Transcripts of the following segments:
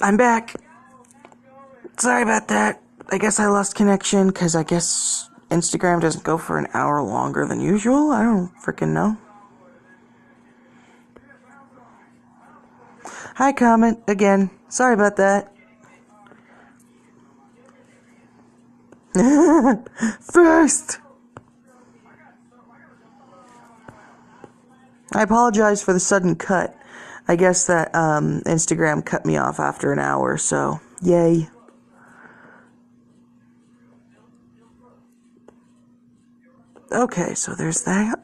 I'm back. Sorry about that. I guess I lost connection because I guess Instagram doesn't go for an hour longer than usual. I don't freaking know. Hi, comment again. Sorry about that. First! I apologize for the sudden cut. I guess that Instagram cut me off after an hour, so yay. Okay, so there's that.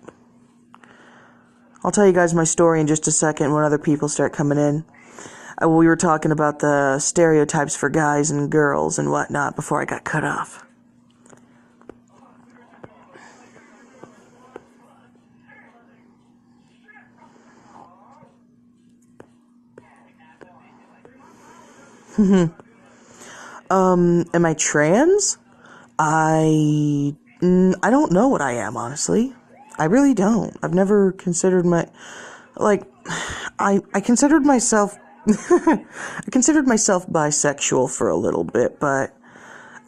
I'll tell you guys my story in just a second when other people start coming in. We were talking about the stereotypes for guys and girls and whatnot before I got cut off. Am I trans? I don't know what I am, honestly. I really don't. I've never considered I considered myself, I considered myself bisexual for a little bit, but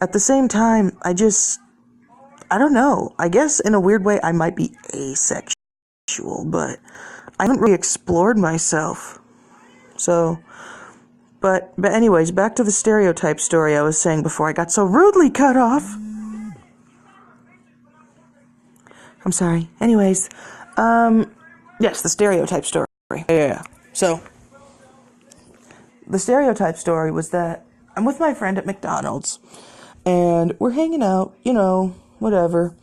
at the same time, I don't know. I guess in a weird way, I might be asexual, but I haven't really explored myself. So, but anyways, back to the stereotype story I was saying before I got so rudely cut off. I'm sorry. Anyways, yes, the stereotype story. Yeah. So, the stereotype story was that I'm with my friend at McDonald's, and we're hanging out, whatever,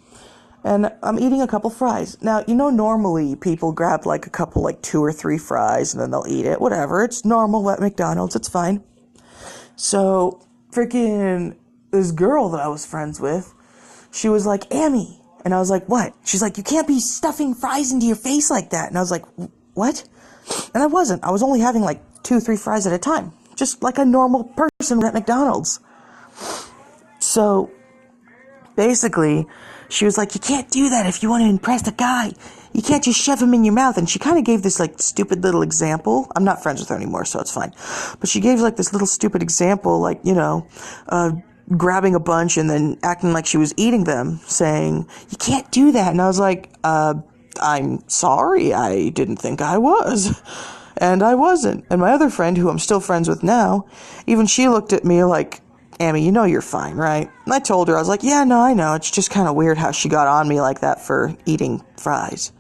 and I'm eating a couple fries. Now, normally people grab a couple, 2 or 3 fries, and then they'll eat it, whatever. It's normal at McDonald's, it's fine. So, freaking, this girl that I was friends with, she was like, Amy. And I was like, what? She's like, you can't be stuffing fries into your face like that. And I was like, what? And I wasn't. I was only having 2 or 3 fries at a time. Just like a normal person at McDonald's. So, basically, she was like, you can't do that if you want to impress a guy. You can't just shove him in your mouth. And she kind of gave this stupid little example. I'm not friends with her anymore, so it's fine. But she gave this little stupid example, grabbing a bunch and then acting like she was eating them, saying, you can't do that. And I was like, I'm sorry, I didn't think I was. And I wasn't. And my other friend, who I'm still friends with now, even she looked at me like, Amy, you're fine, right? And I told her, I was like, yeah, no, I know. It's just kind of weird how she got on me like that for eating fries.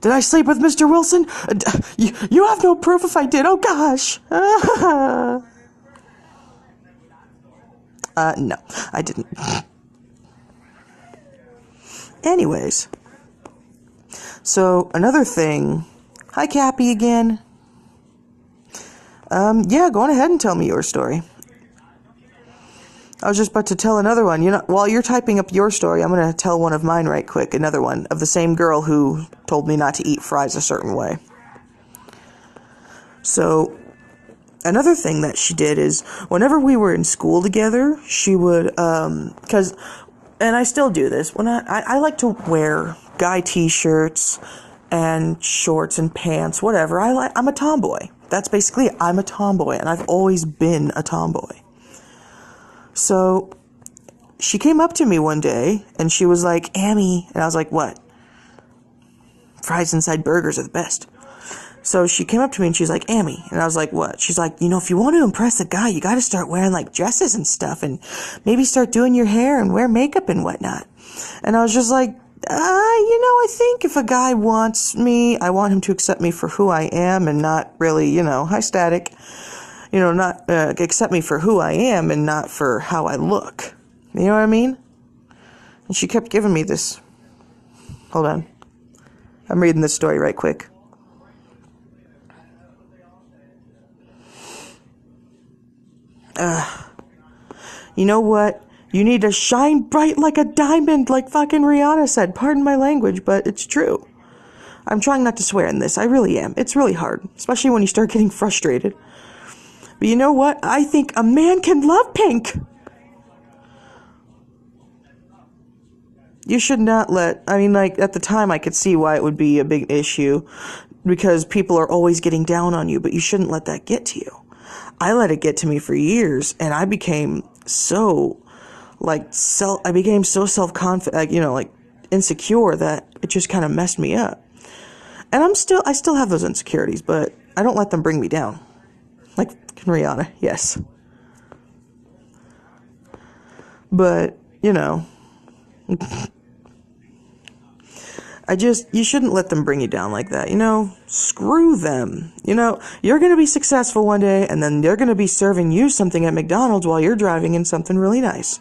Did I sleep with Mr. Wilson? You have no proof if I did. Oh, gosh. No, I didn't. Anyways. So, another thing. Hi, Cappy again. Yeah, go on ahead and tell me your story. I was just about to tell another one. While you're typing up your story, I'm going to tell one of mine right quick. Another one of the same girl who told me not to eat fries a certain way. So, another thing that she did is, whenever we were in school together, she would, and I still do this, when I like to wear guy t-shirts and shorts and pants, whatever. I'm a tomboy. That's basically it. I'm a tomboy, and I've always been a tomboy. So, she came up to me one day, and she was like, Amy, and I was like, what? Fries inside burgers are the best. So she came up to me and she's like, Amy, and I was like, what? She's like, if you want to impress a guy, you got to start wearing dresses and stuff, and maybe start doing your hair and wear makeup and whatnot. And I was just like, I think if a guy wants me, I want him to accept me for who I am and not really, hi, Static, not accept me for who I am and not for how I look. You know what I mean? And she kept giving me this. Hold on. I'm reading this story right quick. You know what? You need to shine bright like a diamond, like fucking Rihanna said. Pardon my language, but it's true. I'm trying not to swear in this. I really am. It's really hard, especially when you start getting frustrated. But you know what? I think a man can love pink. You should not let, I mean, like, at the time I could see why it would be a big issue because people are always getting down on you, but you shouldn't let that get to you. I let it get to me for years, and I became so, I became so self-confident, like, insecure that it just kind of messed me up. And I still have those insecurities, but I don't let them bring me down. Like Rihanna, yes. But, you shouldn't let them bring you down like that, screw them. You're gonna be successful one day, and then they're gonna be serving you something at McDonald's while you're driving in something really nice.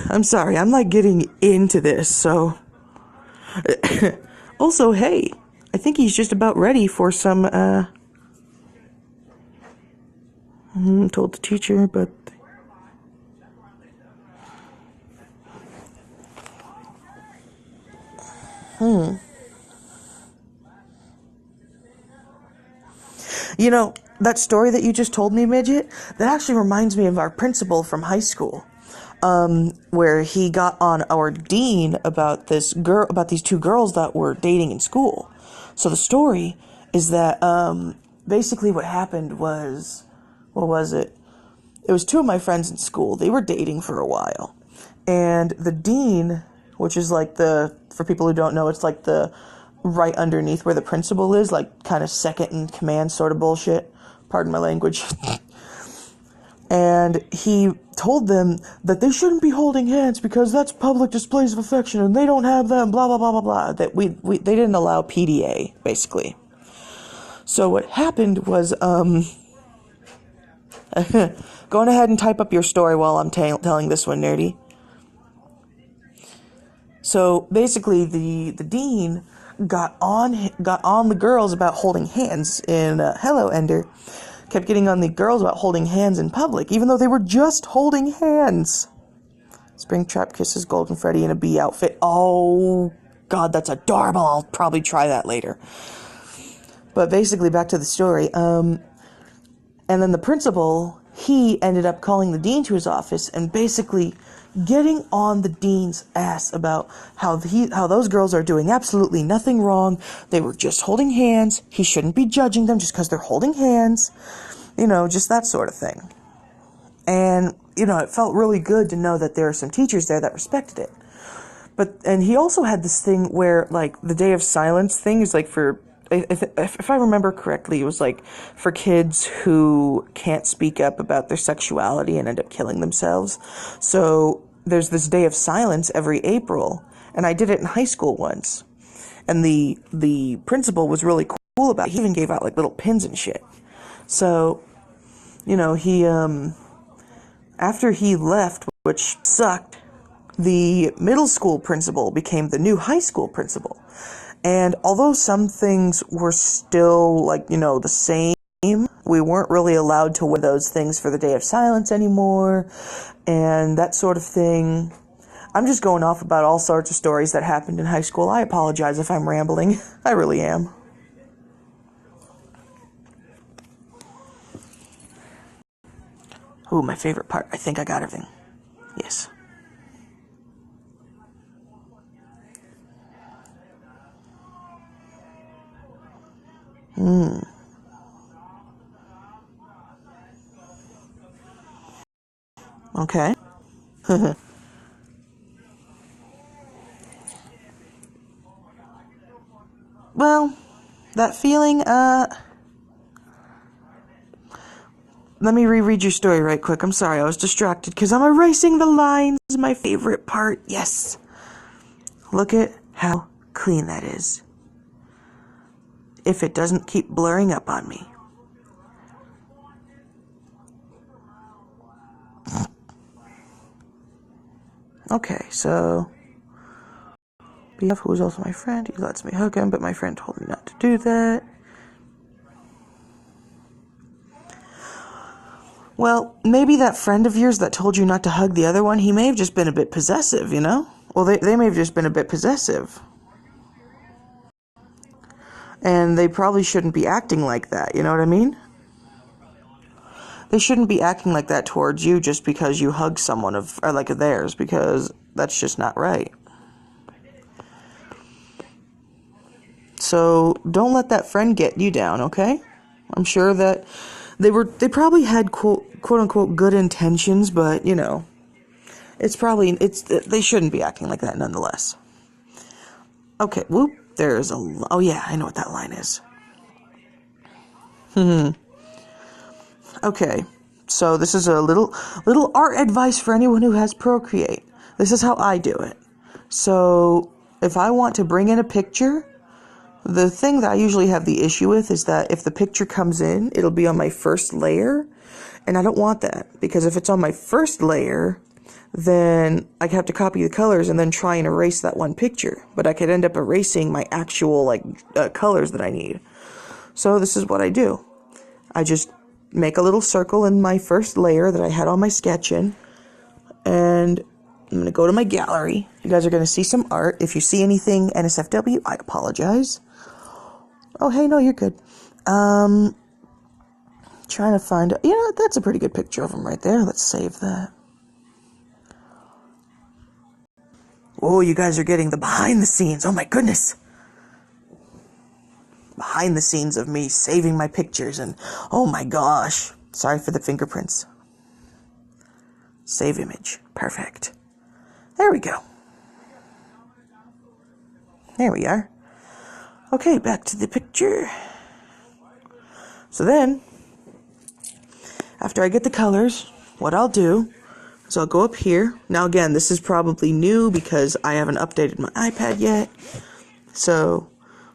I'm sorry, I'm like getting into this, so. Also, hey, I think he's just about ready for some, told the teacher, but. That story that you just told me, Midget, that actually reminds me of our principal from high school, where he got on our dean about these two girls that were dating in school. So the story is that, basically what happened was, what was it? It was two of my friends in school. They were dating for a while. And the dean, which is like for people who don't know, it's like the right underneath where the principal is, like kind of second in command sort of bullshit. Pardon my language. And he told them that they shouldn't be holding hands because that's public displays of affection and they don't have them, blah, blah, blah, blah, blah. That they didn't allow PDA, basically. So what happened was, go on ahead and type up your story while I'm telling this one, nerdy. So basically, the dean got on the girls about holding hands in Hello Ender. Kept getting on the girls about holding hands in public, even though they were just holding hands. Springtrap kisses Golden Freddy in a bee outfit. Oh, God, that's adorable. I'll probably try that later. But basically, back to the story. And then the principal, he ended up calling the dean to his office and basically getting on the dean's ass about how those girls are doing absolutely nothing wrong. They were just holding hands. He shouldn't be judging them just because they're holding hands. Just that sort of thing. And, it felt really good to know that there are some teachers there that respected it. And he also had this thing where, like, the Day of Silence thing is, like, if I remember correctly, it was, like, for kids who can't speak up about their sexuality and end up killing themselves. So there's this Day of Silence every April, and I did it in high school once. And the principal was really cool about it. He even gave out, like, little pins and shit. So, he, after he left, which sucked, the middle school principal became the new high school principal. And although some things were still, like, the same, we weren't really allowed to wear those things for the Day of Silence anymore, and that sort of thing. I'm just going off about all sorts of stories that happened in high school. I apologize if I'm rambling. I really am. Ooh, my favorite part. I think I got everything. Yes. Okay. Well, that feeling, let me reread your story right quick. I'm sorry, I was distracted because I'm erasing the lines. My favorite part. Yes. Look at how clean that is. If it doesn't keep blurring up on me. Okay, so BF, who is also my friend, he lets me hug him, but my friend told me not to do that. Well, maybe that friend of yours that told you not to hug the other one, he may have just been a bit possessive, Well, they may have just been a bit possessive. And they probably shouldn't be acting like that, you know what I mean? They shouldn't be acting like that towards you just because you hug someone of theirs, because That's just not right. So don't let that friend get you down, okay? I'm sure that they probably had quote unquote good intentions, but you know, they shouldn't be acting like that nonetheless. Okay, whoop, oh yeah, I know what that line is. Okay, so this is a little art advice for anyone who has Procreate. This is how I do it. So if I want to bring in a picture, the thing that I usually have the issue with is that if the picture comes in, it'll be on my first layer, and I don't want that, because if it's on my first layer, then I have to copy the colors and then try and erase that one picture, but I could end up erasing my actual colors that I need. So this is what I do. I just make a little circle in my first layer that I had all my sketch in, and I'm going to go to my gallery. You guys are going to see some art. If you see anything NSFW, I apologize. Oh, hey, no, you're good. Trying to find... Yeah, that's a pretty good picture of him right there. Let's save that. Oh, you guys are getting the behind the scenes. Oh, my goodness. Behind the scenes of me saving my pictures, and oh my gosh. Sorry for the fingerprints. Save image. Perfect. There we go. There we are. Okay, back to the picture. So then, after I get the colors, what I'll do is I'll go up here. Now again, this is probably new because I haven't updated my iPad yet. So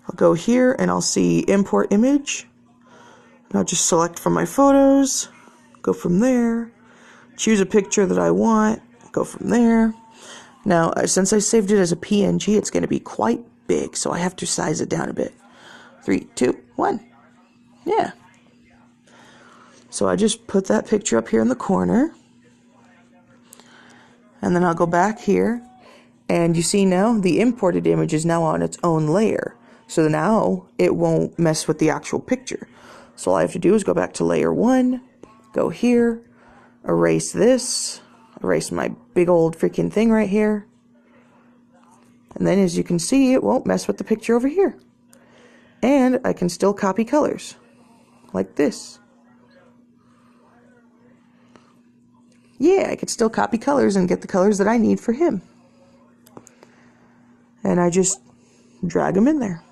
I'll go here and I'll see import image. And I'll just select from my photos, go from there, choose a picture that I want, go from there. Now, since I saved it as a PNG, it's going to be quite big, so I have to size it down a bit. 3, 2, 1. Yeah. So I just put that picture up here in the corner. And then I'll go back here. And you see now, the imported image is now on its own layer. So now, it won't mess with the actual picture. So all I have to do is go back to layer 1, go here, erase this, erase my big old freaking thing right here. And then as you can see, it won't mess with the picture over here. And I can still copy colors, like this. Yeah, I could still copy colors and get the colors that I need for him. And I just drag them in there.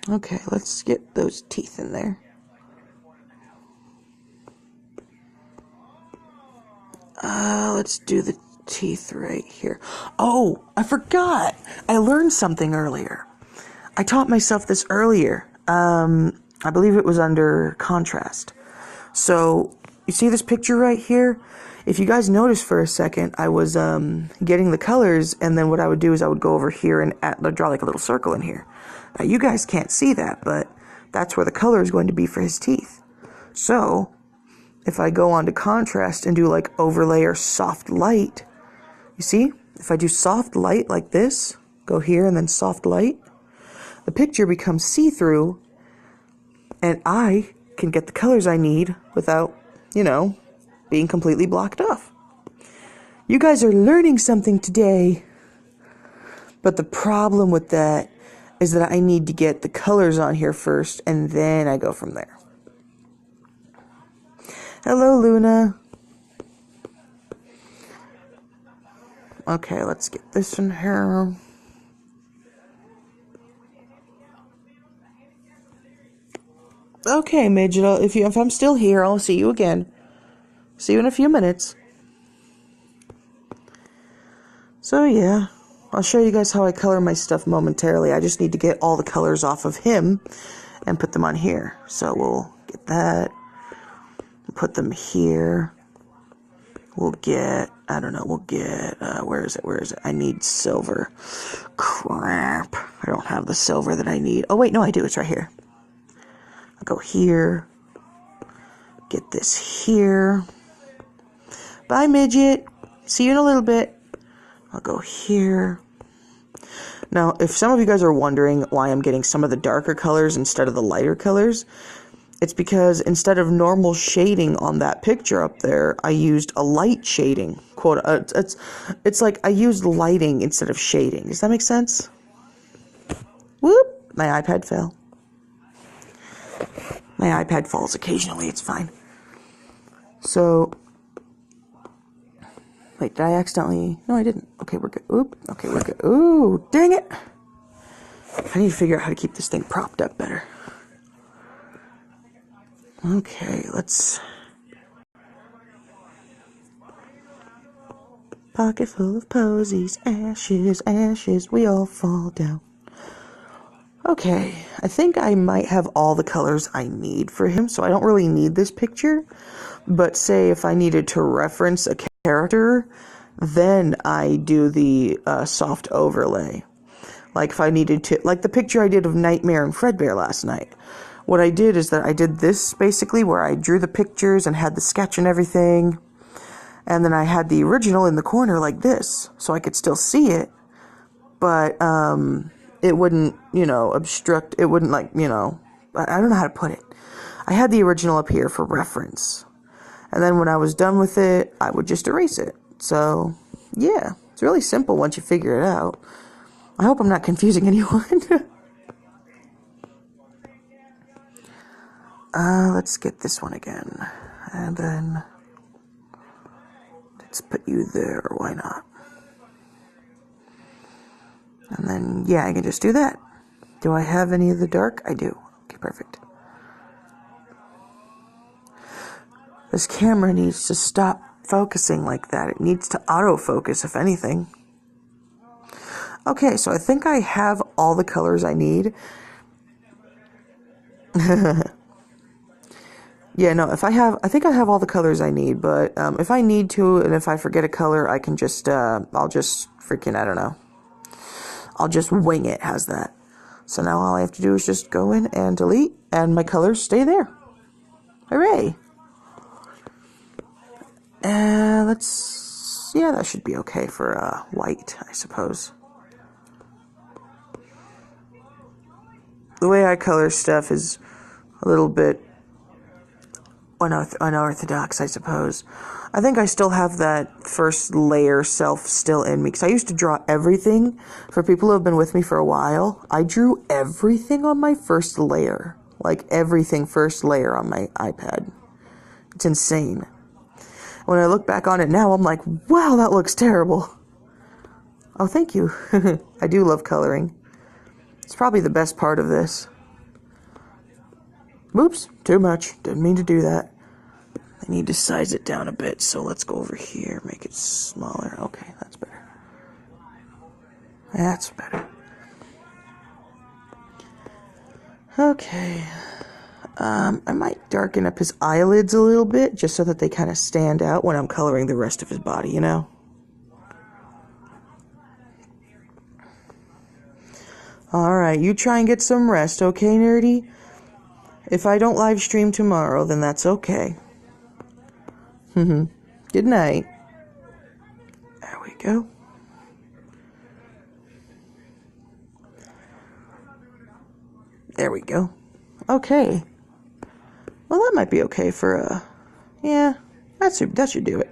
Okay, let's get those teeth in there. Let's do the teeth right here. Oh, I forgot. I learned something earlier. I taught myself this earlier. I believe it was under contrast. So, you see this picture right here? If you guys notice for a second, I was getting the colors, and then what I would do is I would go over here and draw like a little circle in here. Now, you guys can't see that, but that's where the color is going to be for his teeth. So, if I go on to contrast and do like overlay or soft light, you see? If I do soft light like this, go here and then soft light, the picture becomes see-through, and I can get the colors I need without, you know, being completely blocked off. You guys are learning something today. But the problem with that is that I need to get the colors on here first, and then I go from there. Hello, Luna. Okay, let's get this in here. Okay, Midget, if I'm still here, I'll see you again. See you in a few minutes. So, yeah. I'll show you guys how I color my stuff momentarily. I just need to get all the colors off of him and put them on here. So, we'll get that. Put them here. We'll get, I don't know, we'll get, where is it? I need silver. Crap. I don't have the silver that I need. Oh, wait, no, I do. It's right here. I'll go here. Get this here. Bye, Midget. See you in a little bit. I'll go here. Now, if some of you guys are wondering why I'm getting some of the darker colors instead of the lighter colors, It's because instead of normal shading on that picture up there, I used a light shading. Quote, it's like I used lighting instead of shading. Does that make sense? Whoop! My iPad fell. My iPad falls occasionally. It's fine. So, wait, did I accidentally? No, I didn't. Okay, we're good. Oop. Okay, we're good. Ooh, dang it! I need to figure out how to keep this thing propped up better. Okay, let's... Pocket full of posies, ashes, ashes, we all fall down. Okay, I think I might have all the colors I need for him, so I don't really need this picture. But say if I needed to reference a character, then I do the soft overlay. Like if I needed to, like the picture I did of Nightmare and Fredbear last night. What I did is that I did this basically where I drew the pictures and had the sketch and everything. And then I had the original in the corner like this, so I could still see it. But it wouldn't, obstruct, it wouldn't I don't know how to put it. I had the original up here for reference. And then when I was done with it, I would just erase it. So, yeah, it's really simple once you figure it out. I hope I'm not confusing anyone. Let's get this one again. And then let's put you there, why not? And then, yeah, I can just do that. Do I have any of the dark? I do. Okay, perfect. This camera needs to stop focusing like that. It needs to autofocus, if anything. Okay, so I think I have all the colors I need. Yeah, no, I think I have all the colors I need, but if I need to, and if I forget a color, I can just, I'll just freaking, I don't know. I'll just wing it, how's that? So now all I have to do is just go in and delete, and my colors stay there. Hooray! Yeah, that should be okay for white, I suppose. The way I color stuff is a little bit unorthodox, I suppose. I think I still have that first layer self still in me, because I used to draw everything. For people who have been with me for a while, I drew everything on my first layer. Like everything first layer on my iPad. It's insane. When I look back on it now, I'm like, wow, that looks terrible. Oh, thank you. I do love coloring. It's probably the best part of this. Oops, too much. Didn't mean to do that. I need to size it down a bit, so let's go over here, make it smaller. Okay, that's better. That's better. Okay. I might darken up his eyelids a little bit, just so that they kind of stand out when I'm coloring the rest of his body, you know? Alright, you try and get some rest, okay, nerdy? If I don't live stream tomorrow, then that's okay. Good night. There we go. There we go. Okay. Well, that might be okay for, yeah, that should do it.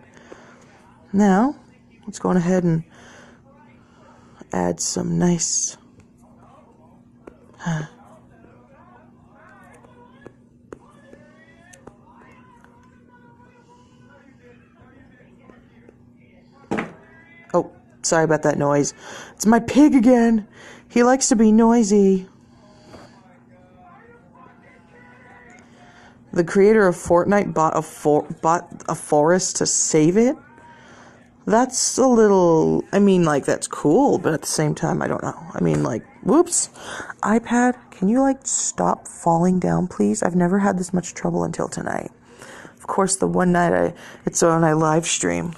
Now, let's go on ahead and add some nice, oh, sorry about that noise. It's my pig again. He likes to be noisy. The creator of Fortnite bought a forest to save it? That's a little, I mean, like, that's cool, but at the same time, I don't know. I mean, like, whoops. iPad, can you, like, stop falling down, please? I've never had this much trouble until tonight. Of course, the one night it's on a live stream.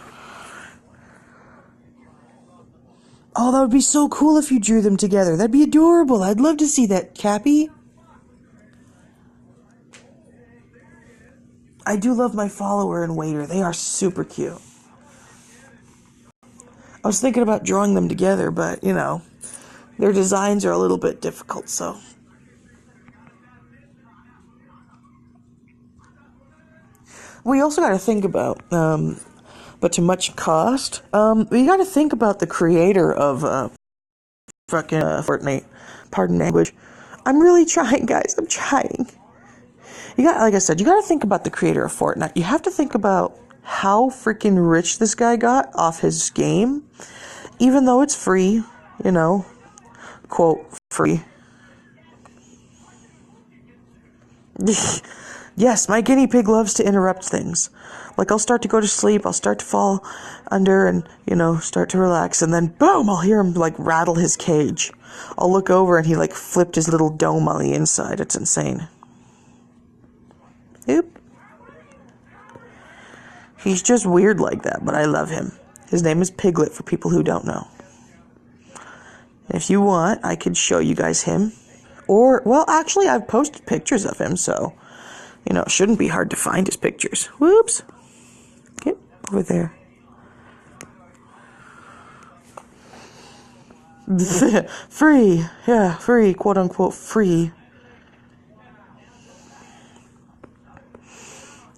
Oh, that would be so cool if you drew them together. That'd be adorable. I'd love to see that, Cappy. I do love my follower and waiter. They are super cute. I was thinking about drawing them together, but, you know, their designs are a little bit difficult, so. we also got to think about, but to much cost, we got to think about the creator of fucking Fortnite. Pardon language. I'm really trying, guys. I'm trying. Like I said, you got to think about the creator of Fortnite. You have to think about how freaking rich this guy got off his game, even though it's free, you know, quote, free. Yes, my guinea pig loves to interrupt things. Like, I'll start to go to sleep, I'll start to fall under and, you know, start to relax, and then boom, I'll hear him, like, rattle his cage. I'll look over and he, like, flipped his little dome on the inside. It's insane. Oop. He's just weird like that, but I love him. His name is Piglet, for people who don't know. If you want, I could show you guys him. Or, well, actually, I've posted pictures of him, so, you know, it shouldn't be hard to find his pictures. Whoops. Get over there. Free. Yeah, free. Quote, unquote, free.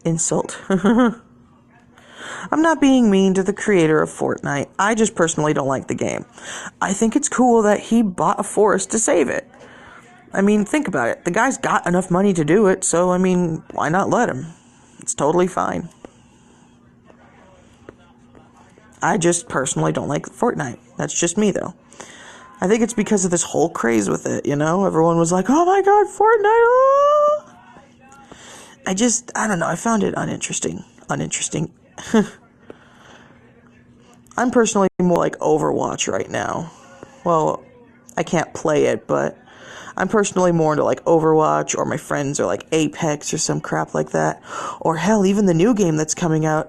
Insult. I'm not being mean to the creator of Fortnite. I just personally don't like the game. I think it's cool that he bought a forest to save it. I mean, think about it. The guy's got enough money to do it, so, I mean, why not let him? It's totally fine. I just personally don't like Fortnite. That's just me, though. I think it's because of this whole craze with it, you know? Everyone was like, oh my god, Fortnite! Oh! I don't know. I found it uninteresting. I'm personally more like Overwatch right now. Well, I can't play it, but I'm personally more into like Overwatch, or my friends are like Apex or some crap like that. Or hell, even the new game that's coming out,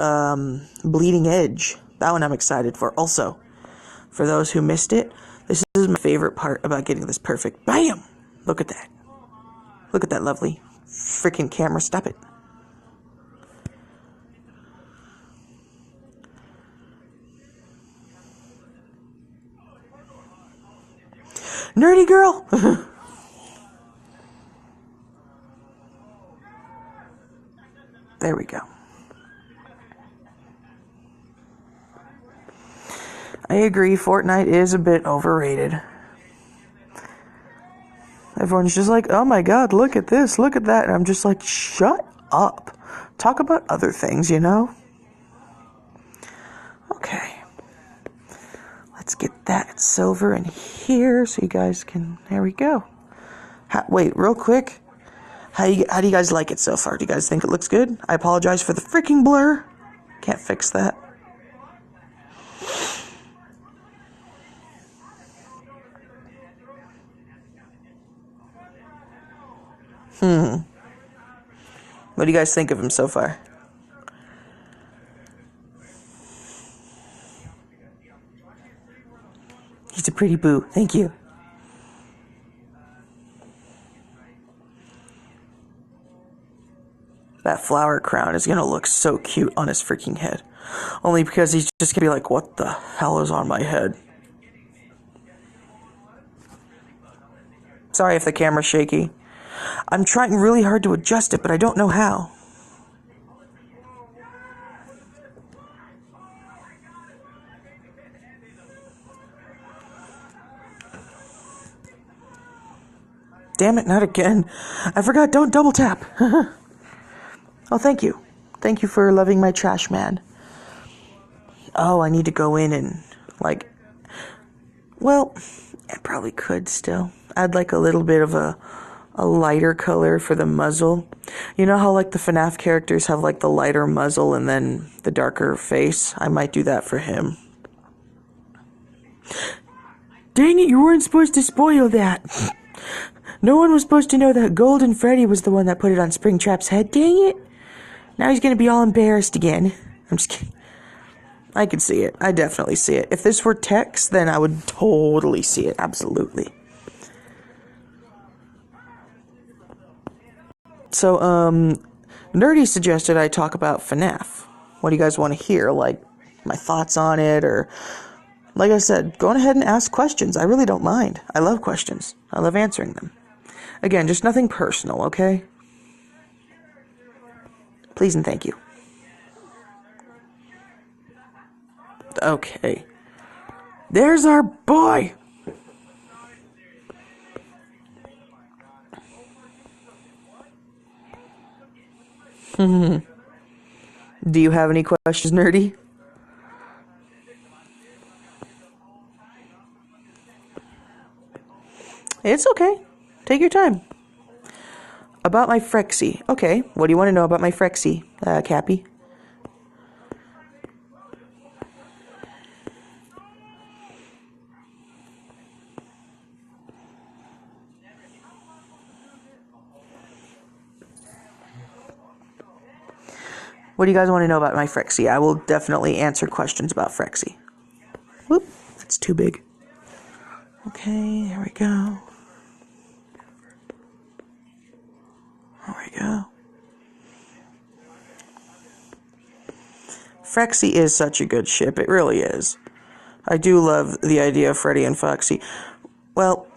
Bleeding Edge. That one I'm excited for. Also, for those who missed it, this is my favorite part about getting this perfect. Bam! Look at that. Look at that lovely freaking camera. Stop it. Nerdy girl! There we go. I agree, Fortnite is a bit overrated. Everyone's just like, oh my god, look at this, look at that. And I'm just like, shut up. Talk about other things, you know? Okay. Let's get that silver in here so you guys can... There we go. Wait, real quick. How do you guys like it so far? Do you guys think it looks good? I apologize for the freaking blur. Can't fix that. What do you guys think of him so far? He's a pretty boo. Thank you. That flower crown is gonna look so cute on his freaking head. Only because he's just gonna be like, what the hell is on my head? Sorry if the camera's shaky. I'm trying really hard to adjust it, but I don't know how. Damn it, not again. I forgot, don't double tap. Oh, thank you. Thank you for loving my trash man. Oh, I need to go in and, like... Well, I probably could still. Add, like, a little bit of a lighter color for the muzzle. You know how, like, the FNAF characters have, like, the lighter muzzle and then the darker face? I might do that for him. Dang it, you weren't supposed to spoil that. No one was supposed to know that Golden Freddy was the one that put it on Springtrap's head. Dang it. Now he's going to be all embarrassed again. I'm just kidding. I can see it. I definitely see it. If this were text, then I would totally see it. Absolutely. So, Nerdy suggested I talk about FNAF. What do you guys want to hear? Like, my thoughts on it, or... Like I said, go ahead and ask questions. I really don't mind. I love questions. I love answering them. Again, just nothing personal, okay? Please and thank you. Okay. There's our boy! Do you have any questions, Nerdy? It's okay. Take your time. About my Frexie. Okay, what do you want to know about my Frexie, Cappy? What do you guys want to know about my Frexie? I will definitely answer questions about Frexie. Whoop, that's too big. Okay, there we go. There we go. Frexie is such a good ship, it really is. I do love the idea of Freddy and Foxy. Well,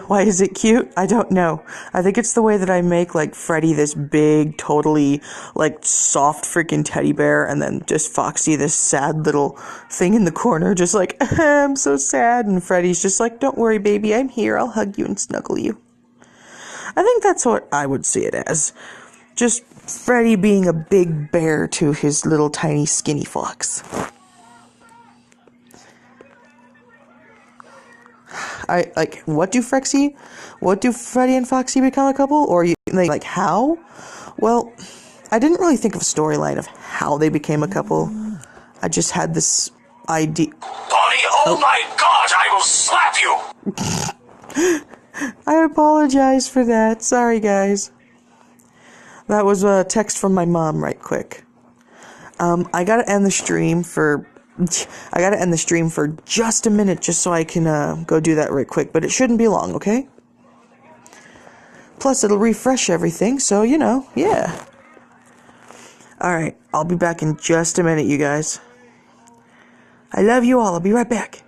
why is it cute? I don't know. I think it's the way that I make, like, Freddy this big, totally, like, soft freaking teddy bear, and then just Foxy this sad little thing in the corner, just like, I'm so sad, and Freddy's just like, don't worry, baby, I'm here, I'll hug you and snuggle you. I think that's what I would see it as. Just Freddy being a big bear to his little tiny skinny fox. What do Freddy and Foxy become a couple? Or like how? Well, I didn't really think of a storyline of how they became a couple. I just had this idea. Bonnie, oh my God, I will slap you! I apologize for that. Sorry, guys. That was a text from my mom right quick. I gotta end the stream for just a minute just so I can go do that right quick, but it shouldn't be long, okay? Plus, it'll refresh everything, so, yeah. Alright, I'll be back in just a minute, you guys. I love you all. I'll be right back.